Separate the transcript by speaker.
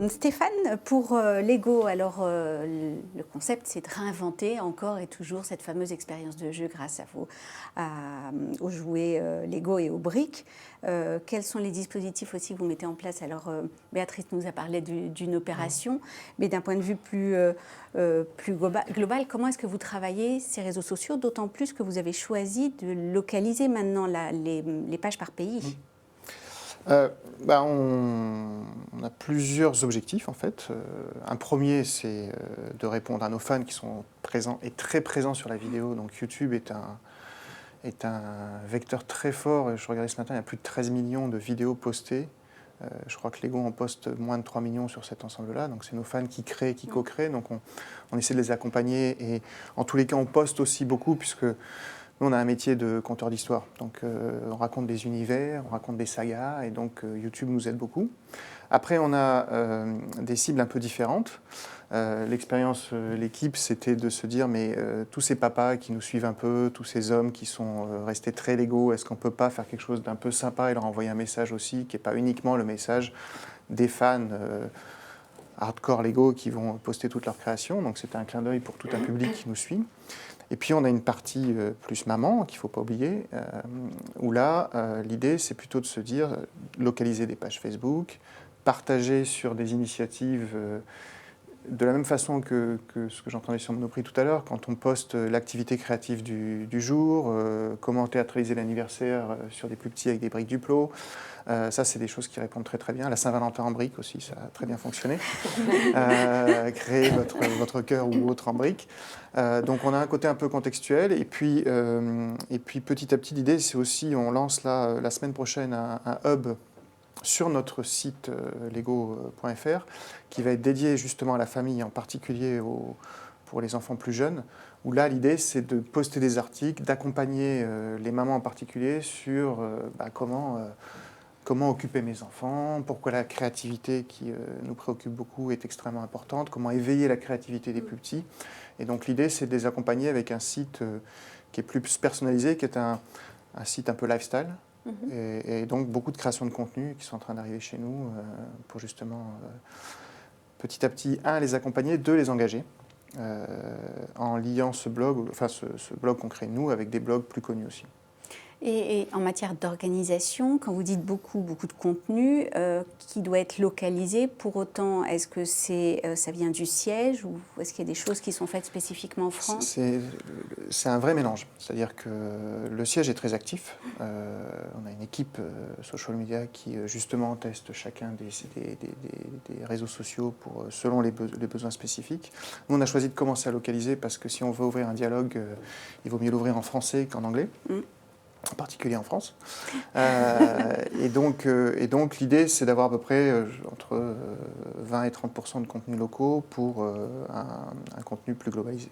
Speaker 1: Stéphane, pour Lego, alors le concept c'est de réinventer encore et toujours cette fameuse expérience de jeu grâce aux jouets Lego et aux briques. Quels sont les dispositifs aussi que vous mettez en place? Alors Béatrice nous a parlé d'une opération, mais d'un point de vue plus global, comment est-ce que vous travaillez ces réseaux sociaux, d'autant plus que vous avez choisi de localiser maintenant les pages par pays?
Speaker 2: On a plusieurs objectifs en fait. Un premier, c'est de répondre à nos fans qui sont présents et très présents sur la vidéo. Donc YouTube est un vecteur très fort. Je regardais ce matin, il y a plus de 13 millions de vidéos postées. Je crois que Lego en poste moins de 3 millions sur cet ensemble-là. Donc c'est nos fans qui créent, qui co-créent. Donc on essaie de les accompagner. Et en tous les cas, on poste aussi beaucoup puisque nous, on a un métier de conteur d'histoire, donc on raconte des univers, on raconte des sagas, et donc YouTube nous aide beaucoup. Après, on a des cibles un peu différentes. L'expérience, l'équipe, c'était de se dire, mais tous ces papas qui nous suivent un peu, tous ces hommes qui sont restés très Lego, est-ce qu'on ne peut pas faire quelque chose d'un peu sympa et leur envoyer un message aussi, qui n'est pas uniquement le message des fans hardcore Lego qui vont poster toutes leurs créations. Donc c'était un clin d'œil pour tout un public qui nous suit. Et puis on a une partie plus maman qu'il ne faut pas oublier, où là, l'idée c'est plutôt de se dire, localiser des pages Facebook, partager sur des initiatives de la même façon que ce que j'entendais sur Monoprix tout à l'heure, quand on poste l'activité créative du jour, comment théâtraliser l'anniversaire sur des plus petits avec des briques Duplo. Ça, c'est des choses qui répondent très très bien. La Saint-Valentin en briques aussi, ça a très bien fonctionné. Créer votre cœur ou autre en briques. Donc on a un côté un peu contextuel. Et puis petit à petit, l'idée, c'est aussi, on lance là, la semaine prochaine un hub sur notre site lego.fr qui va être dédié justement à la famille, en particulier pour les enfants plus jeunes, où là l'idée c'est de poster des articles, d'accompagner les mamans en particulier sur comment occuper mes enfants, pourquoi la créativité qui nous préoccupe beaucoup est extrêmement importante, comment éveiller la créativité des plus petits. Et donc l'idée c'est de les accompagner avec un site qui est plus personnalisé, qui est un site un peu lifestyle. Et donc beaucoup de créations de contenu qui sont en train d'arriver chez nous pour justement petit à petit, les accompagner, les engager en liant ce blog qu'on crée nous avec des blogs plus connus aussi.
Speaker 1: Et en matière d'organisation, quand vous dites beaucoup de contenu qui doit être localisé, pour autant, est-ce que ça vient du siège ou est-ce qu'il y a des choses qui sont faites spécifiquement en France?
Speaker 2: C'est un vrai mélange. C'est-à-dire que le siège est très actif. On a une équipe social media qui justement teste chacun des réseaux sociaux selon les besoins spécifiques. Nous, on a choisi de commencer à localiser parce que si on veut ouvrir un dialogue, il vaut mieux l'ouvrir en français qu'en anglais. En particulier en France. Et donc l'idée, c'est d'avoir à peu près entre 20 et 30% de contenus locaux pour un contenu plus globalisé.